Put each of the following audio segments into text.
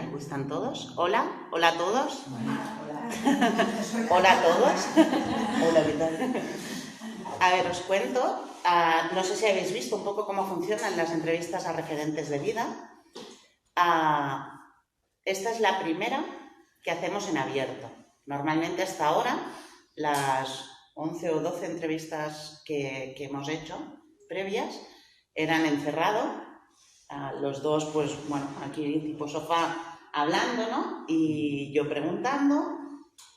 Aquí están todos. Hola, hola a todos. Hola a todos. Hola, ¿qué tal? A ver, os cuento. No sé si habéis visto un poco cómo funcionan las entrevistas a referentes de vida. Esta es la primera que hacemos en abierto. Normalmente hasta ahora, las 11 o 12 entrevistas que hemos hecho previas eran encerrado. Los dos, pues bueno, aquí tipo sofá hablando, ¿no? Y yo preguntando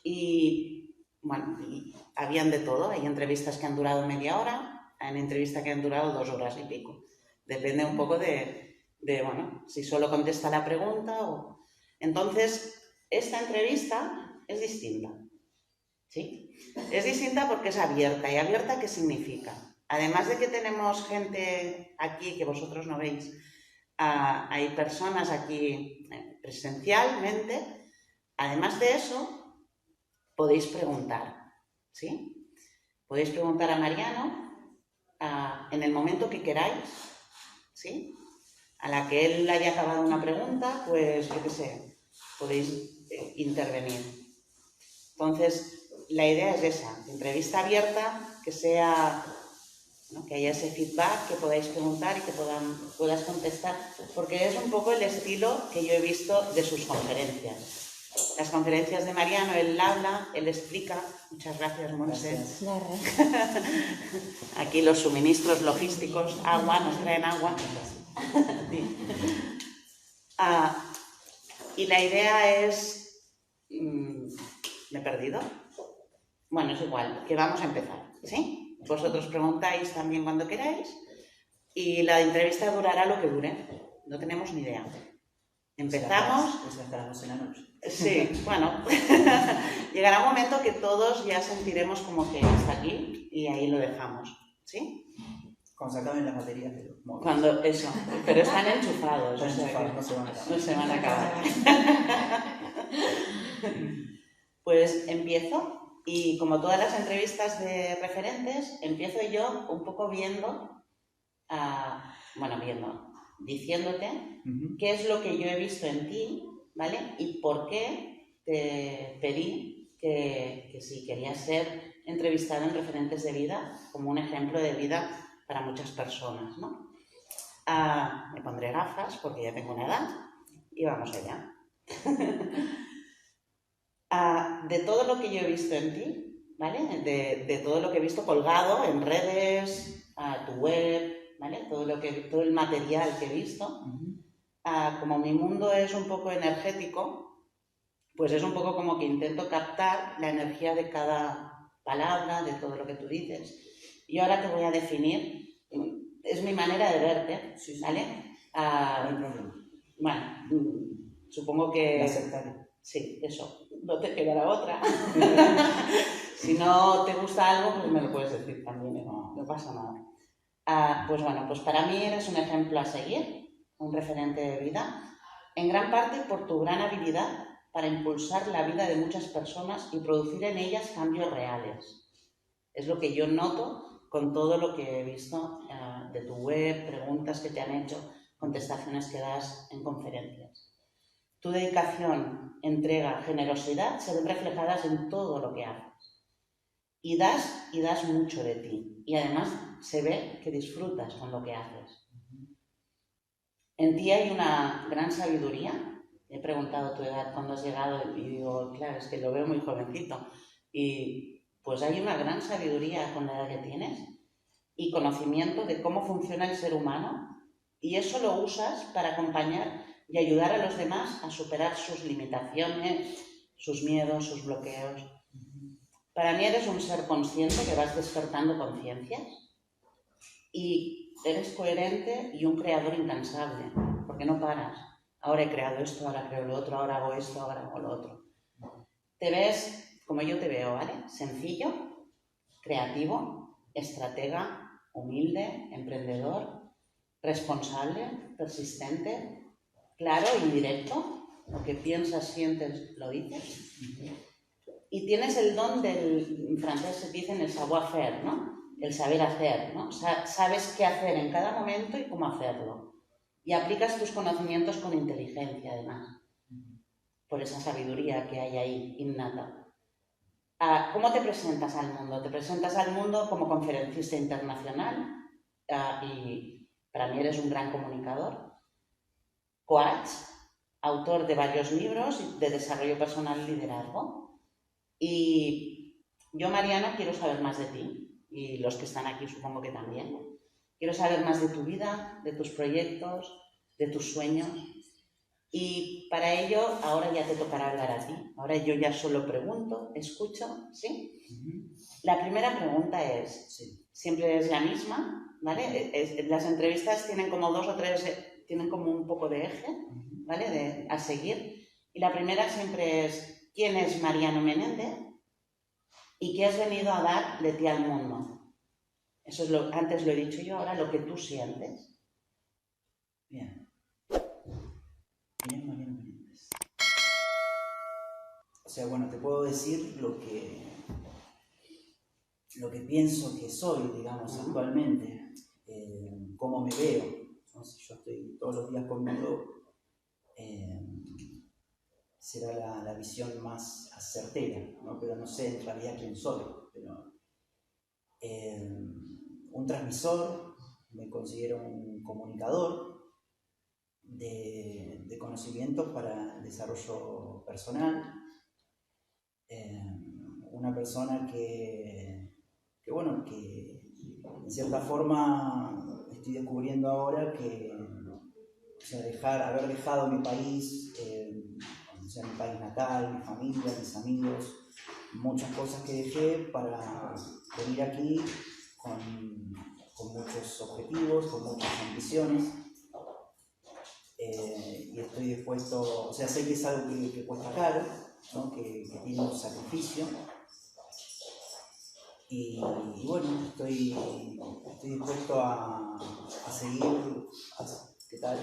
y, bueno, y habían de todo. Hay entrevistas que han durado media hora, hay entrevistas que han durado 2 horas y pico. Depende un poco de bueno, si solo contesta la pregunta o... Entonces, esta entrevista es distinta, ¿sí? Es distinta porque es abierta. ¿Y abierta qué significa? Además de que tenemos gente aquí que vosotros no veis, hay personas aquí presencialmente. Además de eso, podéis preguntar, ¿sí? Podéis preguntar a Mariano en el momento que queráis, ¿sí? A la que él haya acabado una pregunta, pues yo qué sé, podéis intervenir. Entonces, la idea es esa, entrevista abierta, que sea... ¿no? Que haya ese feedback, que podáis preguntar y que puedas contestar, porque es un poco el estilo que yo he visto de sus conferencias. Las conferencias de Mariano, él habla, él explica. Muchas gracias, Monse. Aquí los suministros logísticos, agua, nos traen agua. Y la idea es... ¿me he perdido? Bueno, es igual, que vamos a empezar, ¿sí? Vosotros preguntáis también cuando queráis y la entrevista durará lo que dure. No tenemos ni idea. Empezamos... Pues estaremos en la noche. Sí, bueno. Llegará un momento que todos ya sentiremos como que está aquí y ahí lo dejamos, ¿sí? Cuando se acaben las baterías de los móviles. Cuando eso, pero están enchufados. Están enchufados, no se van a acabar. No se van a acabar. Pues empiezo. Y como todas las entrevistas de referentes, empiezo yo un poco diciéndote qué es lo que yo he visto en ti, ¿vale? Y por qué te pedí que si querías ser entrevistado en referentes de vida, como un ejemplo de vida para muchas personas, ¿no? Me pondré gafas porque ya tengo una edad y vamos allá. De todo lo que yo he visto en ti, ¿vale? De todo lo que he visto colgado en redes, tu web, ¿vale? Todo el material que he visto. Como mi mundo es un poco energético, pues es un poco como que intento captar la energía de cada palabra, de todo lo que tú dices. Y ahora te voy a definir, es mi manera de verte, ¿vale? Bueno, supongo que... La aceptaré. Sí, eso, no te quedará otra. Si no te gusta algo, pues me lo puedes decir también, no pasa nada. Pues bueno, pues para mí eres un ejemplo a seguir, un referente de vida, en gran parte por tu gran habilidad para impulsar la vida de muchas personas y producir en ellas cambios reales. Es lo que yo noto con todo lo que he visto de tu web, preguntas que te han hecho, contestaciones que das en conferencias. Tu dedicación, entrega, generosidad se ven reflejadas en todo lo que haces. Y das mucho de ti. Y además se ve que disfrutas con lo que haces. En ti hay una gran sabiduría. He preguntado tu edad cuando has llegado y digo, claro, es que lo veo muy jovencito. Y pues hay una gran sabiduría con la edad que tienes y conocimiento de cómo funciona el ser humano. Y eso lo usas para acompañar y ayudar a los demás a superar sus limitaciones, sus miedos, sus bloqueos. Para mí eres un ser consciente que vas despertando conciencias y eres coherente y un creador incansable, porque no paras. Ahora he creado esto, ahora creo lo otro, ahora hago esto, ahora hago lo otro. Te ves como yo te veo, ¿vale? Sencillo, creativo, estratega, humilde, emprendedor, responsable, persistente, claro y directo, lo que piensas, sientes, lo dices. Y tienes el don en francés se dice el savoir-faire, ¿no? El saber hacer, ¿no? Sabes qué hacer en cada momento y cómo hacerlo. Y aplicas tus conocimientos con inteligencia, además. por esa sabiduría que hay ahí innata. ¿Cómo te presentas al mundo? Te presentas al mundo como conferencista internacional y para mí eres un gran comunicador, coach, autor de varios libros de desarrollo personal y liderazgo. Y yo, Mariano, quiero saber más de ti, y los que están aquí supongo que también. Quiero saber más de tu vida, de tus proyectos, de tus sueños. Y para ello, ahora ya te tocará hablar a ti. Ahora yo ya solo pregunto, escucho, ¿sí? La primera pregunta es, siempre es la misma, ¿vale? Las entrevistas tienen como 2 o 3, tienen como un poco de eje, ¿vale? A seguir. Y la primera siempre es, ¿quién es Mariano Menéndez? ¿Y qué has venido a dar de ti al mundo? Eso es antes lo he dicho yo, ahora lo que tú sientes. Bien. ¿Quién es Mariano Menéndez? O sea, bueno, te puedo decir lo que pienso que soy, digamos, actualmente, cómo me veo, ¿no? Si yo estoy todos los días conmigo, será la visión más certera, ¿no? Pero no sé en realidad quién soy, pero un transmisor, me considero un comunicador de conocimientos para el desarrollo personal, una persona que en cierta forma estoy descubriendo ahora que, o sea, haber dejado mi país, o sea, mi país natal, mi familia, mis amigos, muchas cosas que dejé para venir aquí con muchos objetivos, con muchas ambiciones, y estoy dispuesto, o sea, sé que es algo que cuesta caro, ¿no? que tiene un sacrificio, y bueno, estoy dispuesto a seguir. ¿Qué tal?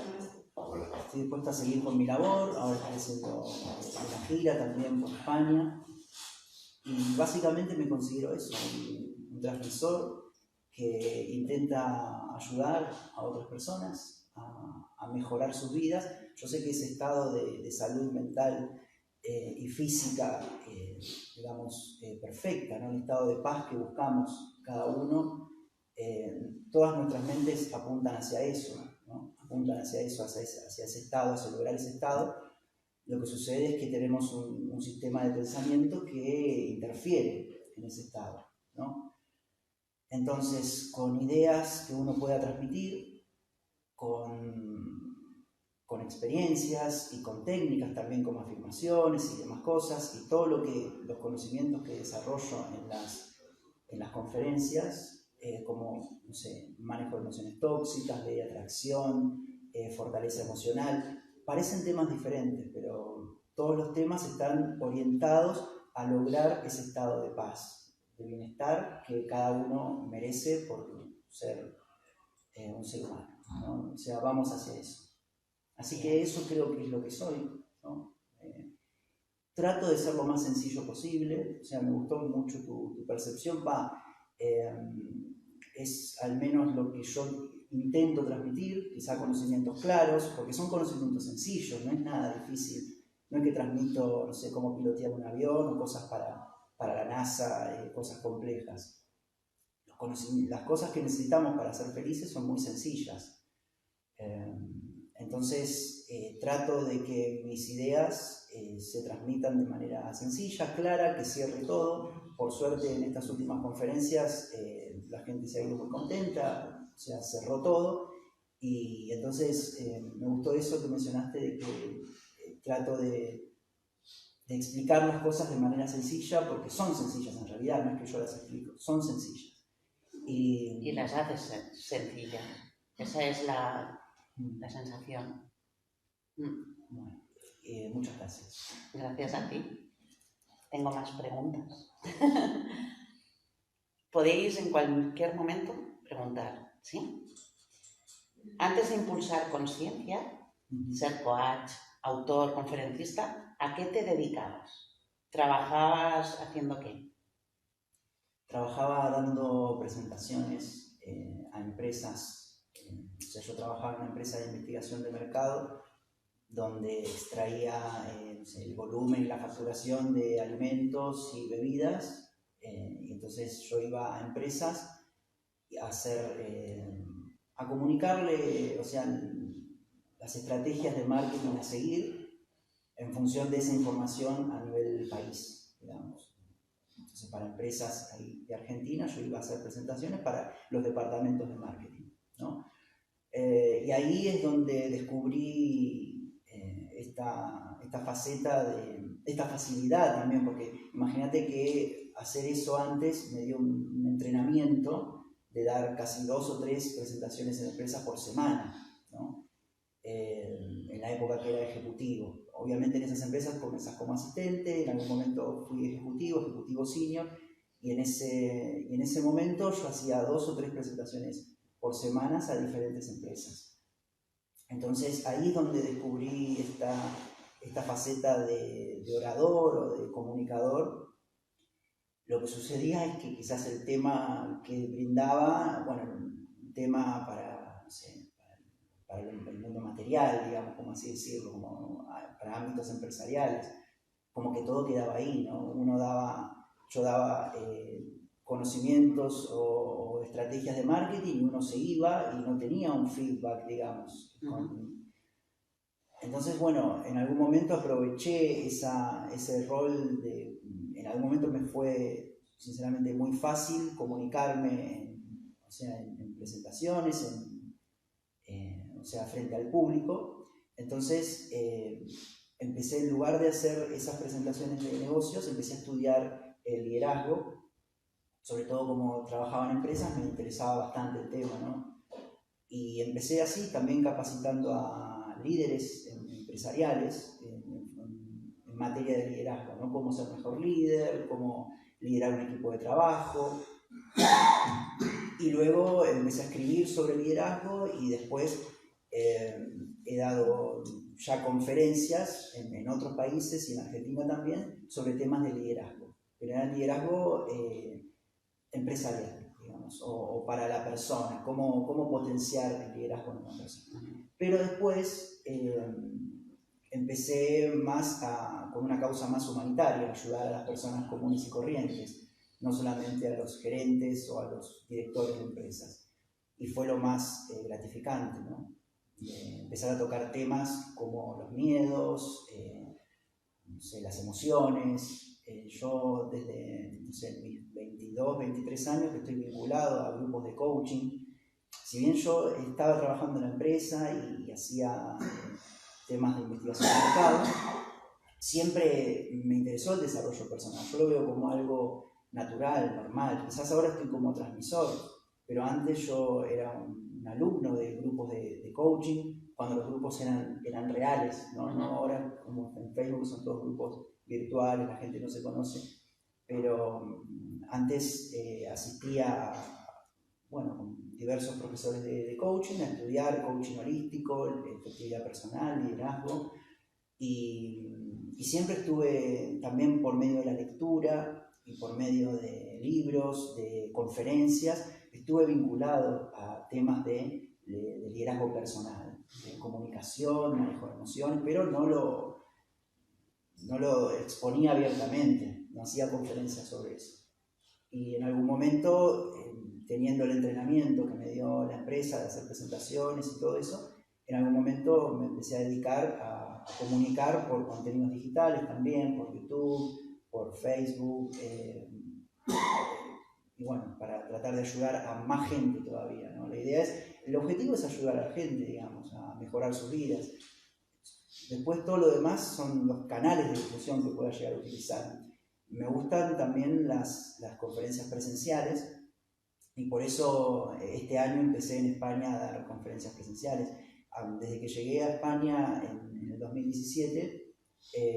Estoy dispuesto a seguir con mi labor. Ahora estoy haciendo una gira también por España, y básicamente me considero eso, un transmisor que intenta ayudar a otras personas a mejorar sus vidas. Yo sé que ese estado de salud mental y física, digamos, perfecta, ¿no? El estado de paz que buscamos cada uno, todas nuestras mentes apuntan hacia eso, ¿no? Apuntan hacia eso, hacia ese estado, hacia lograr ese estado. Lo que sucede es que tenemos un sistema de pensamiento que interfiere en ese estado, ¿no? Entonces, con ideas que uno pueda transmitir, con experiencias y con técnicas también como afirmaciones y demás cosas, y todo los conocimientos que desarrollo en las conferencias, como, no sé, manejo de emociones tóxicas, ley de atracción, fortaleza emocional, parecen temas diferentes, pero todos los temas están orientados a lograr ese estado de paz, de bienestar que cada uno merece por ser un ser humano, ¿no? O sea, vamos hacia eso. Así que eso creo que es lo que soy, ¿no? Trato de ser lo más sencillo posible, o sea, me gustó mucho tu percepción, es al menos lo que yo intento transmitir, quizá conocimientos claros, porque son conocimientos sencillos, no es nada difícil, no es que transmito, no sé, cómo pilotear un avión o cosas para la NASA, cosas complejas. Las cosas que necesitamos para ser felices son muy sencillas. Entonces trato de que mis ideas se transmitan de manera sencilla, clara, que cierre todo. Por suerte en estas últimas conferencias la gente se ha ido muy contenta, o sea, cerró todo, y entonces me gustó eso que mencionaste de que trato de explicar las cosas de manera sencilla, porque son sencillas en realidad, no es que yo las explico, son sencillas. Y las haces sencillas, esa es la sensación. Bueno, muchas gracias. Gracias a ti. Tengo más preguntas. Podéis en cualquier momento preguntar, ¿sí? Antes de impulsar conciencia, ser coach, autor, conferencista, ¿a qué te dedicabas? ¿Trabajabas haciendo qué? Trabajaba dando presentaciones a empresas. O sea, yo trabajaba en una empresa de investigación de mercado donde extraía no sé, el volumen y la facturación de alimentos y bebidas. Y entonces yo iba a empresas a a comunicarle, o sea, las estrategias de marketing a seguir en función de esa información a nivel país, digamos. Entonces, para empresas de Argentina, yo iba a hacer presentaciones para los departamentos de marketing, ¿no? Y ahí es donde descubrí esta faceta esta facilidad también, porque imagínate que hacer eso antes me dio un entrenamiento de dar casi 2 o 3 presentaciones en empresas por semana, ¿no? En la época que era ejecutivo. Obviamente en esas empresas comenzás como asistente, en algún momento fui ejecutivo senior, y en ese momento yo hacía 2 o 3 presentaciones por semana a diferentes empresas. Entonces ahí es donde descubrí esta faceta de orador o de comunicador. Lo que sucedía es que quizás el tema que brindaba, bueno, un tema para, no sé, para el mundo material, digamos, como así decirlo, como para ámbitos empresariales, como que todo quedaba ahí, ¿no? Yo daba conocimientos o estrategias de marketing y uno se iba y no tenía un feedback, digamos. Entonces, bueno, en algún momento aproveché ese rol en algún momento me fue sinceramente muy fácil comunicarme, o sea, en presentaciones, o sea, frente al público. Entonces, empecé, en lugar de hacer esas presentaciones de negocios, empecé a estudiar el liderazgo. Sobre todo como trabajaba en empresas, me interesaba bastante el tema, ¿no? Y empecé así, también capacitando a líderes empresariales en materia de liderazgo, ¿no? Cómo ser mejor líder, cómo liderar un equipo de trabajo. Y luego empecé a escribir sobre liderazgo y después he dado ya conferencias en otros países y en Argentina también sobre temas de liderazgo. Pero era liderazgo empresarial, digamos, o para la persona, cómo potenciar el liderazgo en una persona. Pero después empecé con una causa más humanitaria, ayudar a las personas comunes y corrientes, no solamente a los gerentes o a los directores de empresas. Y fue lo más gratificante, ¿no? Empezar a tocar temas como los miedos, no sé, las emociones. Yo desde, no sé, mis 22, 23 años que estoy vinculado a grupos de coaching. Si bien yo estaba trabajando en la empresa y hacía temas de investigación de mercado, siempre me interesó el desarrollo personal. Yo lo veo como algo natural, normal. Quizás ahora estoy como transmisor, pero antes yo era un alumno de grupos de coaching, cuando los grupos eran reales, ¿no? No ahora como en Facebook son todos grupos virtuales, la gente no se conoce, pero antes asistía bueno, con diversos profesores de coaching a estudiar coaching holístico, efectividad personal, liderazgo, y siempre estuve también por medio de la lectura y por medio de libros, de conferencias, estuve vinculado a temas de liderazgo personal, de comunicación, manejo de emociones, pero no lo exponía abiertamente, no hacía conferencias sobre eso. Y en algún momento, teniendo el entrenamiento que me dio la empresa de hacer presentaciones y todo eso, en algún momento me empecé a dedicar a comunicar por contenidos digitales también, por YouTube, por Facebook, y bueno, para tratar de ayudar a más gente todavía, ¿no? El objetivo es ayudar a la gente, digamos, a mejorar sus vidas. Después todo lo demás son los canales de difusión que pueda llegar a utilizar. Me gustan también las conferencias presenciales y por eso este año empecé en España a dar conferencias presenciales. Desde que llegué a España en el 2017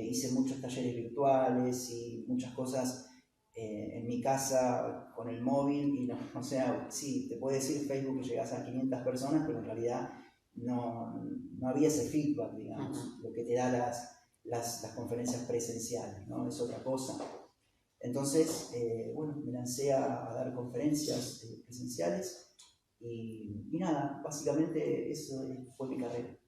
hice muchos talleres virtuales y muchas cosas en mi casa con el móvil y no, o sea, sí, te puede decir Facebook que llegas a 500 personas, pero en realidad no había ese feedback, digamos, lo que te da las conferencias presenciales, ¿no? Es otra cosa. Entonces, bueno, me lancé a dar conferencias presenciales y nada, básicamente eso fue mi carrera.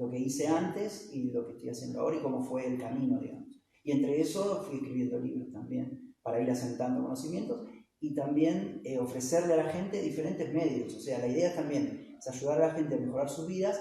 lo que hice antes y lo que estoy haciendo ahora y cómo fue el camino, digamos. Y entre eso fui escribiendo libros también para ir asentando conocimientos y también ofrecerle a la gente diferentes medios. O sea, la idea también es ayudar a la gente a mejorar sus vidas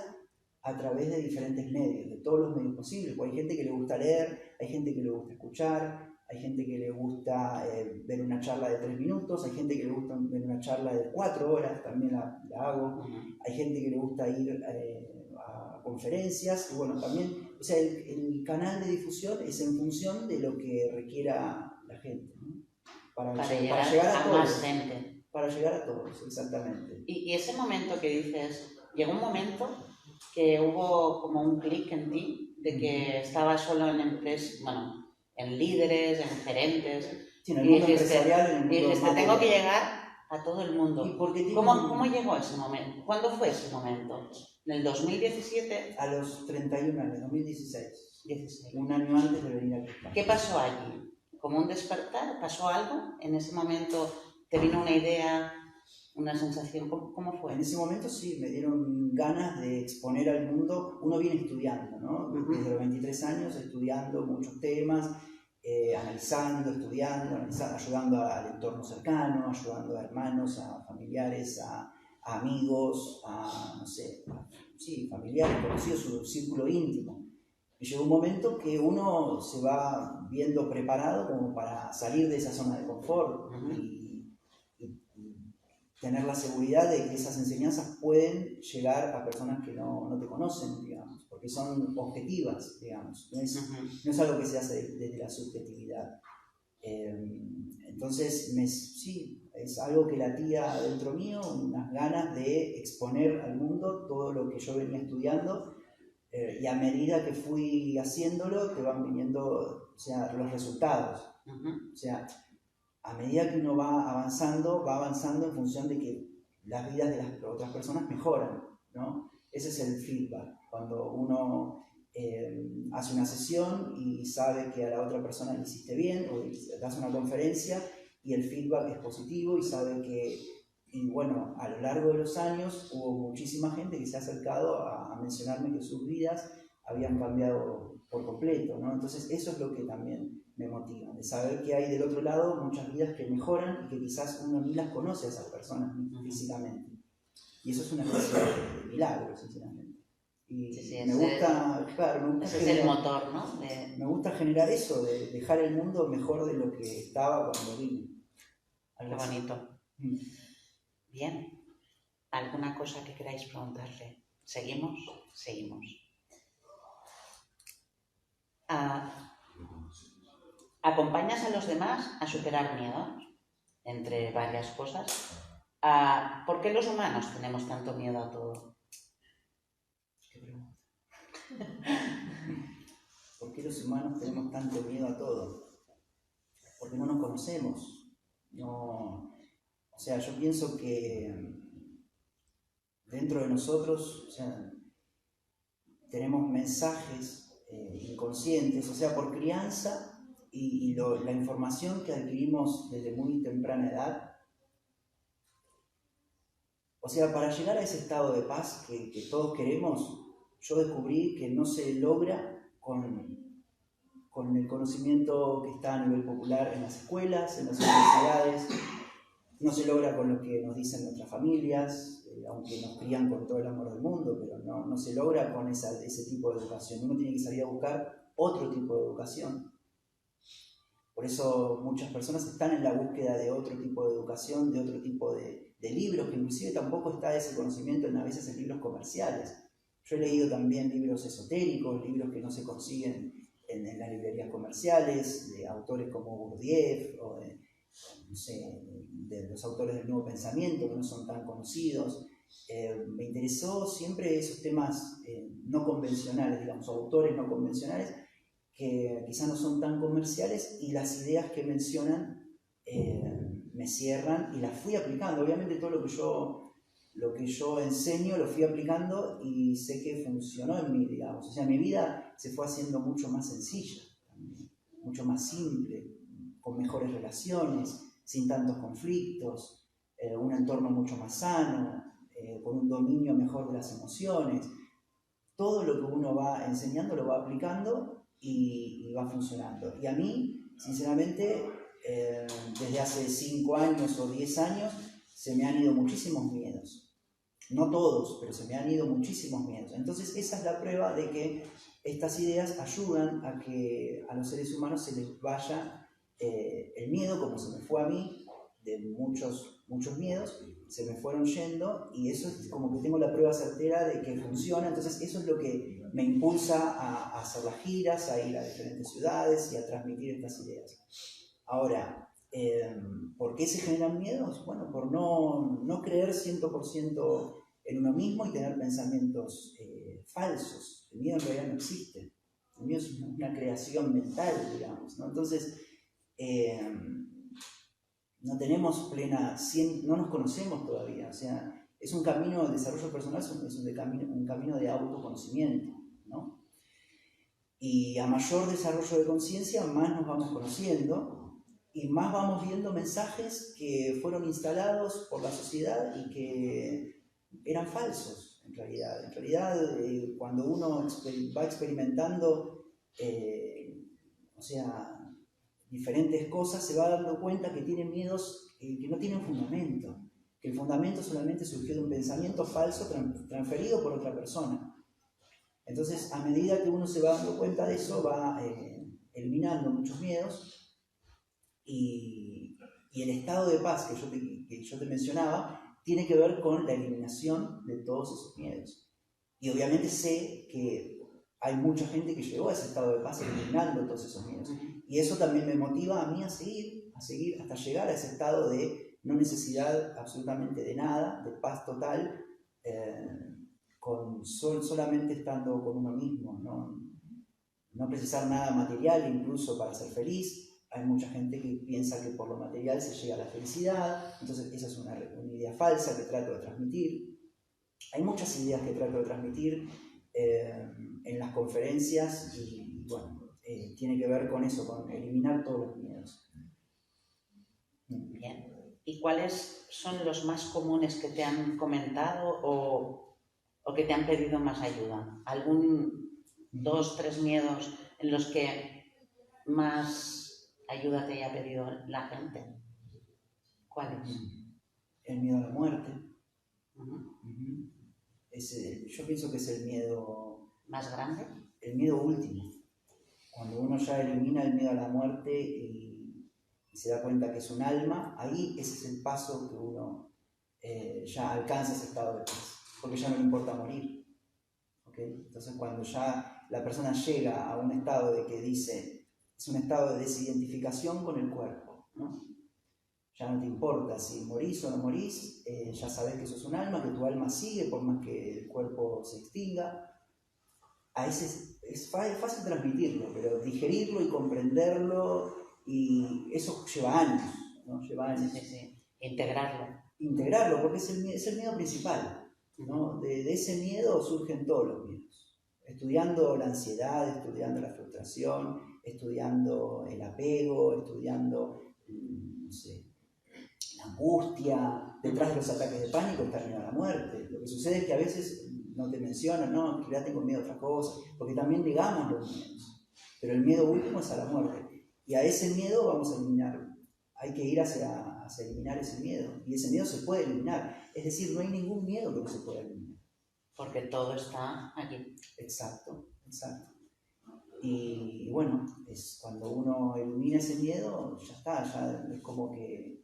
a través de diferentes medios, de todos los medios posibles. Porque hay gente que le gusta leer, hay gente que le gusta escuchar, hay gente que le gusta ver una charla de 3 minutos, hay gente que le gusta ver una charla de 4 horas, también la hago. Hay gente que le gusta ir a conferencias, y bueno, también, o sea, el canal de difusión es en función de lo que requiera la gente, ¿no? Para llegar a todos, más gente. Para llegar a todos, exactamente. Y ese momento que dices, llegó un momento que hubo como un clic en ti, de que estabas solo en empresas, bueno, en líderes, en gerentes, Sí, en el mundo empresarial, en el mundo y dijiste, material. tengo que llegar a todo el mundo. ¿Y ¿Cómo llegó ese momento? ¿Cuándo fue ese momento? ¿En el 2017? A los 31 años, 2016. 16. Un año antes de venir aquí. ¿Qué pasó allí? ¿Como un despertar? ¿Pasó algo? ¿En ese momento te vino una idea, una sensación? ¿Cómo fue? En ese momento sí, me dieron ganas de exponer al mundo. Uno viene estudiando, ¿no? Desde los 23 años estudiando muchos temas, analizando, ayudando al entorno cercano, ayudando a hermanos, a familiares, a amigos, a, no sé, familiares, conocidos, su círculo íntimo. Y llegó un momento que uno se va viendo preparado como para salir de esa zona de confort y tener la seguridad de que esas enseñanzas pueden llegar a personas que no te conocen, digamos, porque son objetivas, digamos, no es algo que se hace desde la subjetividad. Entonces, sí, es algo que latía dentro mío, unas ganas de exponer al mundo todo lo que yo venía estudiando, y a medida que fui haciéndolo te van viniendo, o sea, los resultados. O sea, a medida que uno va avanzando en función de que las vidas de las otras personas mejoran, ¿no? Ese es el feedback, cuando uno hace una sesión y sabe que a la otra persona le hiciste bien, o das una conferencia y el feedback es positivo y sabe que, y bueno, a lo largo de los años hubo muchísima gente que se ha acercado a mencionarme que sus vidas habían cambiado por completo, ¿no? Entonces eso es lo que también me motiva, de saber que hay del otro lado muchas vidas que mejoran y que quizás uno ni las conoce a esas personas físicamente. Y eso es una especie de milagro, sinceramente. Y me gusta ese es el motor, ¿no? Me gusta generar eso, de dejar el mundo mejor de lo que estaba cuando vine. Qué bonito. Bien. ¿Alguna cosa que queráis preguntarle? ¿Seguimos? Seguimos. ¿Acompañas a los demás a superar miedos? Entre varias cosas. ¿Por qué los humanos tenemos tanto miedo a todo? ¿Qué pregunta? ¿Por qué los humanos tenemos tanto miedo a todo? Porque no nos conocemos. O sea, yo pienso que dentro de nosotros, o sea, tenemos mensajes inconscientes, o sea, por crianza y la información que adquirimos desde muy temprana edad. O sea, para llegar a ese estado de paz que todos queremos, yo descubrí que no se logra con el conocimiento que está a nivel popular en las escuelas, en las universidades, no se logra con lo que nos dicen nuestras familias, aunque nos crían con todo el amor del mundo, pero no se logra con ese tipo de educación. Uno tiene que salir a buscar otro tipo de educación. Por eso muchas personas están en la búsqueda de otro tipo de educación, de otro tipo de libros, que inclusive tampoco está ese conocimiento a veces en libros comerciales. Yo he leído también libros esotéricos, libros que no se consiguen en las librerías comerciales, de autores como Gurdjieff, o de los autores del Nuevo Pensamiento, que no son tan conocidos. Me interesó siempre esos temas no convencionales, digamos, autores no convencionales, que quizás no son tan comerciales, y las ideas que mencionan me cierran y las fui aplicando. Obviamente todo lo que yo enseño lo fui aplicando y sé que funcionó en mí, digamos. O sea, mi vida se fue haciendo mucho más sencilla, mucho más simple, con mejores relaciones, sin tantos conflictos, un entorno mucho más sano, con un dominio mejor de las emociones. todo lo que uno va enseñando lo va aplicando y va funcionando. Y a mí, sinceramente, desde hace 5 años o 10 años, se me han ido muchísimos miedos. No todos, pero se me han ido muchísimos miedos. Entonces esa es la prueba de que estas ideas ayudan a que a los seres humanos se les vaya el miedo, como se me fue a mí, de muchos miedos, se me fueron yendo, y eso es como que tengo la prueba certera de que funciona. Entonces eso es lo que me impulsa a hacer las giras, a ir a diferentes ciudades y a transmitir estas ideas. Ahora, ¿por qué se generan miedos? Bueno, por no creer 100% en uno mismo y tener pensamientos falsos. El miedo en realidad no existe. El miedo es una creación mental, digamos, ¿no? Entonces, no tenemos no nos conocemos todavía. O sea, es un camino de desarrollo personal, es un camino de autoconocimiento, ¿no? Y a mayor desarrollo de conciencia, más nos vamos conociendo y más vamos viendo mensajes que fueron instalados por la sociedad y que eran falsos, en realidad. En realidad, cuando uno va experimentando, o sea, diferentes cosas, se va dando cuenta que tiene miedos que no tienen fundamento, que el fundamento solamente surgió de un pensamiento falso transferido por otra persona. Entonces, a medida que uno se va dando cuenta de eso, va eliminando muchos miedos, y el estado de paz que yo te mencionaba tiene que ver con la eliminación de todos esos miedos. Y obviamente sé que hay mucha gente que llegó a ese estado de paz eliminando todos esos miedos. Y eso también me motiva a mí a seguir hasta llegar a ese estado de no necesidad absolutamente de nada, de paz total, solamente estando con uno mismo, no precisar nada material incluso para ser feliz. Hay mucha gente que piensa que por lo material se llega a la felicidad, entonces esa es una idea falsa que trato de transmitir. Hay muchas ideas que trato de transmitir en las conferencias y bueno, tiene que ver con eso, con eliminar todos los miedos. Bien. ¿Y cuáles son los más comunes que te han comentado o que te han pedido más ayuda? ¿Algún 2, 3 miedos en los que más ayuda te haya pedido la gente? ¿Cuáles? El miedo a la muerte. Yo pienso que es el miedo más grande. El miedo último. Cuando uno ya elimina el miedo a la muerte y se da cuenta que es un alma, ahí ese es el paso que uno ya alcanza ese estado de paz, porque ya no le importa morir. ¿Okay? Entonces cuando ya la persona llega a un estado de que dice, es un estado de desidentificación con el cuerpo, ¿no? Ya no te importa si morís o no morís, ya sabes que sos un alma, que tu alma sigue por más que el cuerpo se extinga. A ese es fácil transmitirlo, pero digerirlo y comprenderlo, y eso lleva años, ¿no? Lleva años. Sí. Integrarlo, porque es el miedo principal, ¿no? De ese miedo surgen todos los miedos. Estudiando la ansiedad, estudiando la frustración, estudiando el apego, estudiando, no sé, la angustia. Detrás de los ataques de pánico está el miedo a la muerte. Lo que sucede es que a veces no te mencionan, no, que ya tengo miedo a otra cosa, porque también negamos los miedos. Pero el miedo último es a la muerte. Y a ese miedo vamos a eliminarlo. Hay que ir hacia eliminar ese miedo. Y ese miedo se puede eliminar. Es decir, no hay ningún miedo que no se pueda eliminar. Porque todo está allí. Exacto. Y bueno, es cuando uno elimina ese miedo, ya está, ya es como que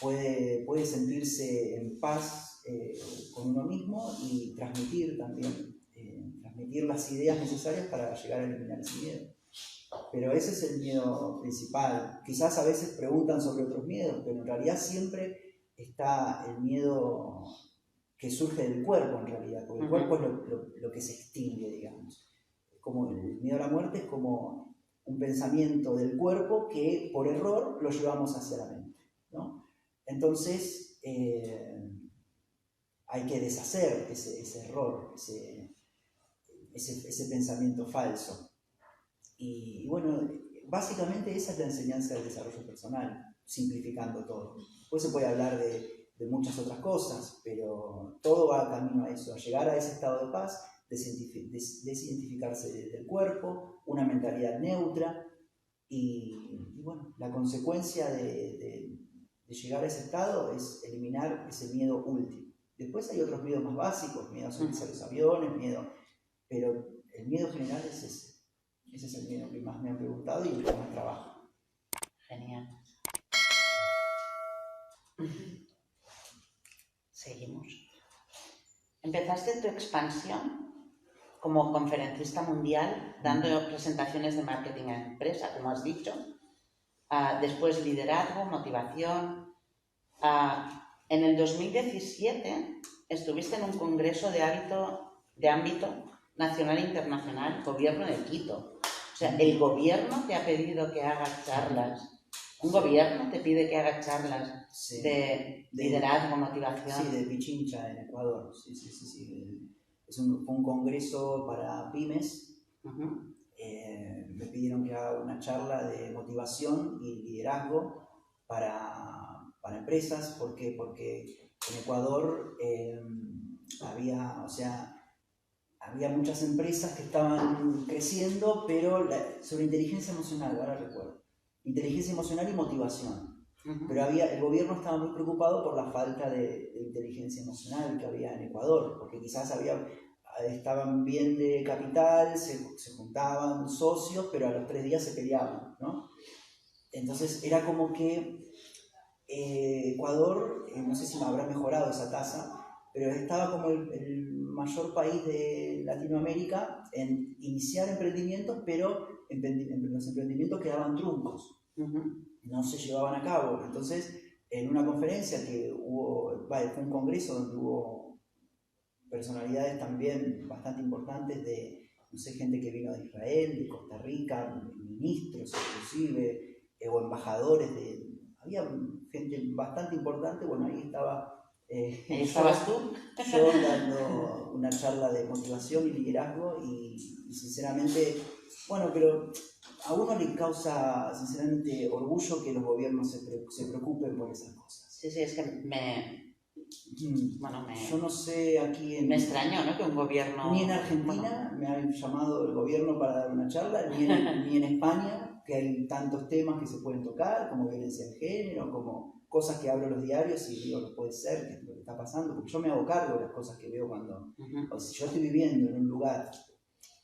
puede sentirse en paz con uno mismo y transmitir también, transmitir las ideas necesarias para llegar a eliminar ese miedo. Pero ese es el miedo principal. Quizás a veces preguntan sobre otros miedos, pero en realidad siempre está el miedo que surge del cuerpo, en realidad, porque el cuerpo es lo que se extingue, digamos. Como el miedo a la muerte es como un pensamiento del cuerpo que por error lo llevamos hacia la mente, ¿no? Entonces hay que deshacer ese error, ese pensamiento falso. Y bueno, básicamente esa es la enseñanza del desarrollo personal, simplificando todo. Después se puede hablar de de muchas otras cosas, pero todo va camino a eso, a llegar a ese estado de paz, desidentificarse del cuerpo, una mentalidad neutra y bueno, la consecuencia de llegar a ese estado es eliminar ese miedo último. Después hay otros miedos más básicos, miedo a subirse a los aviones, pero el miedo general es ese. Ese es el miedo que más me han preguntado y el que más trabajo. Genial. Seguimos. Empezaste tu expansión como conferencista mundial, dando presentaciones de marketing a empresa, como has dicho. Después liderazgo, motivación. En el 2017 estuviste en un congreso de ámbito nacional e internacional, gobierno de Quito. O sea, el gobierno te ha pedido que hagas charlas. Un gobierno te pide que hagas charlas de liderazgo, motivación. Sí, de Pichincha, en Ecuador. Sí. Fue un congreso para pymes. Me pidieron que haga una charla de motivación y liderazgo para empresas. ¿Por qué? Porque en Ecuador había muchas empresas que estaban creciendo, pero sobre inteligencia emocional, ahora recuerdo. Inteligencia emocional y motivación. Pero el gobierno estaba muy preocupado por la falta de inteligencia emocional que había en Ecuador, porque quizás estaban bien de capital, se juntaban socios, pero a los 3 días se peleaban, ¿no? Entonces era como que Ecuador, no sé si habrá mejorado esa tasa, pero estaba como el mayor país de Latinoamérica en iniciar emprendimientos, pero los emprendimientos quedaban truncos, no se llevaban a cabo. Entonces, en una conferencia que fue un congreso donde hubo personalidades también bastante importantes gente que vino de Israel, de Costa Rica, ministros inclusive, o embajadores había gente bastante importante. Bueno, ahí estaba. ¿Ahí estabas tú? Yo dando una charla de motivación y liderazgo y sinceramente, bueno, pero a uno le causa sinceramente orgullo que los gobiernos se preocupen por esas cosas. Sí, es que yo no sé aquí me extrañó, ¿no? Que un gobierno... Ni en Argentina me han llamado el gobierno para dar una charla, ni en España, que hay tantos temas que se pueden tocar, como violencia de género, como cosas que abro los diarios y digo, no puede ser, que es lo que está pasando, porque yo me hago cargo de las cosas que veo cuando... O si yo estoy viviendo en un lugar,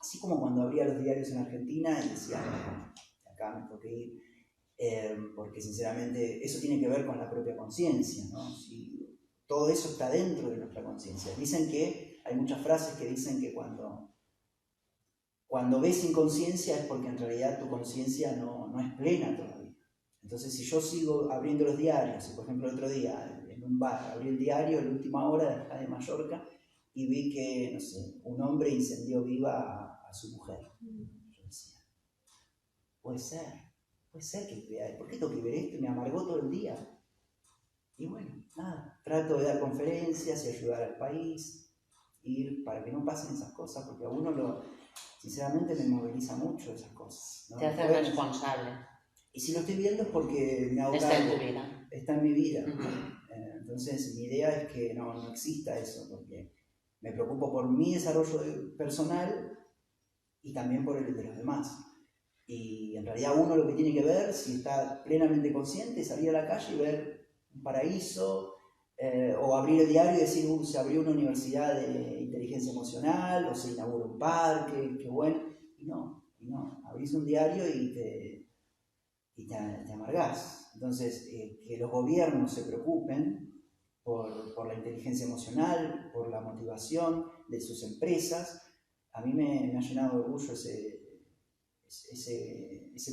así como cuando abría los diarios en Argentina y decía, acá me tengo que ir, porque sinceramente eso tiene que ver con la propia conciencia, ¿no? Si todo eso está dentro de nuestra conciencia. Dicen que, hay muchas frases que dicen que cuando ves inconsciencia es porque en realidad tu conciencia no es plena todavía. Entonces, si yo sigo abriendo los diarios, por ejemplo, el otro día en un bar abrí el diario en la última hora de acá de Mallorca y vi que, no sé, un hombre incendió viva a su mujer. Yo decía, puede ser que vea, ¿por qué tengo que ver esto? Me amargó todo el día. Y bueno, nada, trato de dar conferencias y ayudar al país, ir para que no pasen esas cosas, porque a uno sinceramente me moviliza mucho esas cosas, ¿no? Te hace responsable. Y si lo estoy viendo es porque me hago cargo. Está en tu vida. Está en mi vida. Entonces mi idea es que no exista eso, porque me preocupo por mi desarrollo personal y también por el de los demás. Y en realidad uno lo que tiene que ver, si está plenamente consciente, es salir a la calle y ver un paraíso, o abrir el diario y decir, se abrió una universidad de inteligencia emocional, o se inaugura un parque, qué bueno. Y no, abrís un diario y te amargás. Entonces, que los gobiernos se preocupen por la inteligencia emocional, por la motivación de sus empresas, a mí me ha llenado de orgullo ese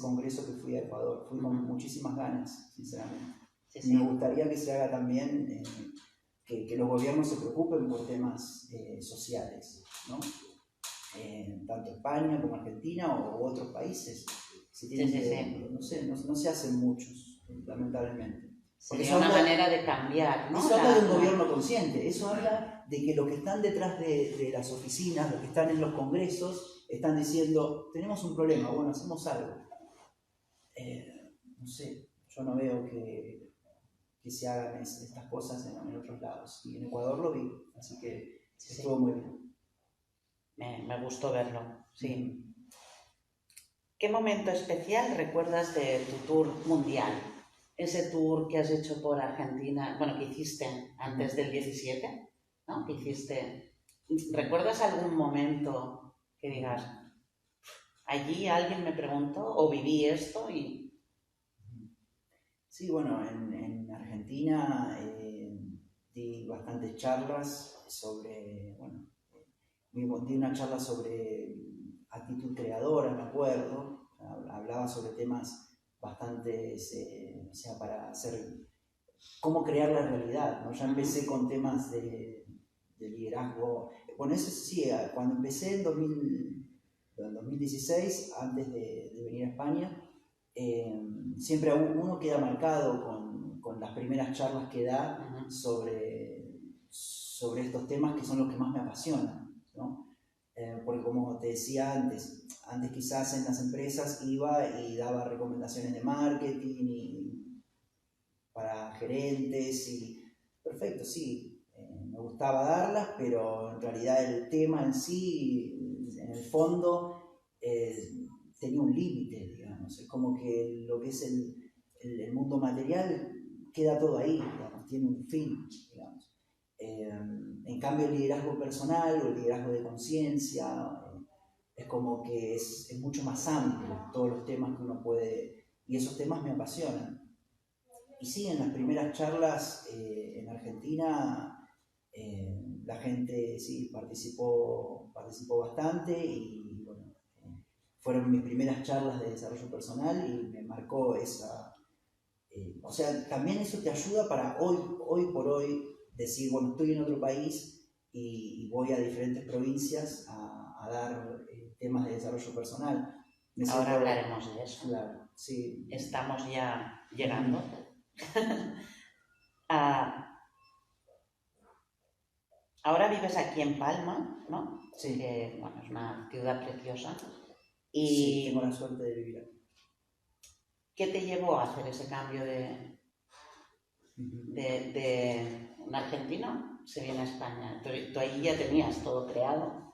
congreso que fui a Ecuador. Fui con muchísimas ganas, sinceramente. Sí. Me gustaría que se haga también, que los gobiernos se preocupen por temas sociales, ¿no? Tanto España como Argentina o otros países. No se hacen muchos, lamentablemente. Porque es una manera de cambiar, ¿no? Eso habla de un gobierno consciente, eso habla de que los que están detrás de las oficinas, los que están en los congresos, están diciendo, tenemos un problema, bueno, hacemos algo. No sé, yo no veo que que se hagan estas cosas en otros lados. Y en Ecuador lo vi, así que estuvo muy bien. Me gustó verlo, sí. ¿Qué momento especial recuerdas de tu tour mundial? Ese tour que has hecho por Argentina, bueno, que hiciste antes del 17, ¿no? Que hiciste. ¿Recuerdas algún momento que digas, allí alguien me preguntó o viví esto y... Sí, bueno, en Argentina di bastantes charlas sobre, bueno, di una charla sobre actitud creadora, me acuerdo, hablaba sobre temas bastante, o sea, para hacer, cómo crear la realidad, ¿no? Ya empecé con temas de liderazgo, bueno, eso sí, cuando empecé en 2016, antes de venir a España, siempre uno queda marcado con las primeras charlas que da sobre estos temas que son los que más me apasionan, ¿no? Porque como te decía antes quizás en las empresas iba y daba recomendaciones de marketing para gerentes y perfecto, sí, me gustaba darlas, pero en realidad el tema en sí, en el fondo, tenía un límite, digamos. Es como que lo que es el mundo material queda todo ahí, digamos, tiene un fin, digamos. En cambio, el liderazgo personal o el liderazgo de conciencia es como que es mucho más amplio todos los temas que uno puede, y esos temas me apasionan. Y sí, en las primeras charlas en Argentina la gente sí participó bastante y bueno, fueron mis primeras charlas de desarrollo personal y me marcó esa... o sea, también eso te ayuda para hoy por hoy decir, bueno, estoy en otro país y voy a diferentes provincias a dar temas de desarrollo personal. Ahora hablaremos de eso. Claro, sí. Estamos ya llegando. Ahora vives aquí en Palma, ¿no? Sí. Que bueno, es una ciudad preciosa. Y sí, tengo la suerte de vivir aquí. ¿Qué te llevó a hacer ese cambio de un argentino se viene a España? Tú ahí ya tenías todo creado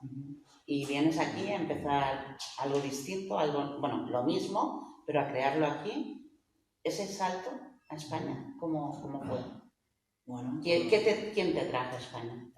y vienes aquí a empezar algo distinto, algo, bueno, lo mismo, pero a crearlo aquí. Ese salto a España, ¿cómo fue? Bueno, ¿Quién te trajo a España?